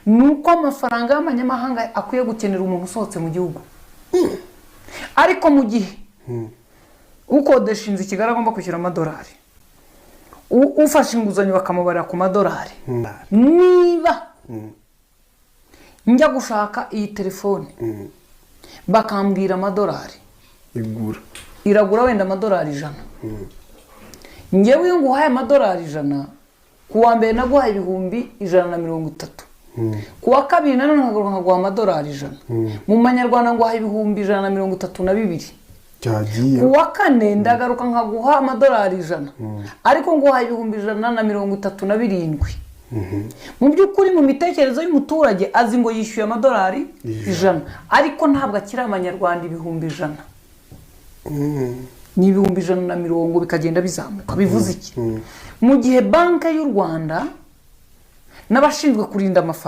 nuko amafaranga y'amanyamahanga akwiye gukenera umuntu usohotse mu gihugu. Ariko mu gihe ukodesha inzu Kigali agomba kwishyura amadolari, ufashe inguzanyo bakamubarira ku madolari. Niba njya gushaka iyi telefone bakambwira amadolari iragura wenda amadolari 100, njyewe iyo nguhaye amadolari 100, kuwa mbere naguhaye ibihumbi 130, kuwa kabiri nanone nkaguha amadolari 100, mu manyarwanda nguhaye ibihumbi 132, kuwa kane ndagaruka nkaguha amadolari 100, ariko nguhaye ibihumbi 137. Mu by'ukuri mu mitekerezo y'umuturage azi ngo yishyuye amadolari 100, ariko ntabwo akiri amanyarwanda ibihumbi 100. Ni ibihumbi 140 bikagenda bizamuka. Bivuze iki? Mu gihe banki y'u Rwanda n'abashinzwe kurinda amafaranga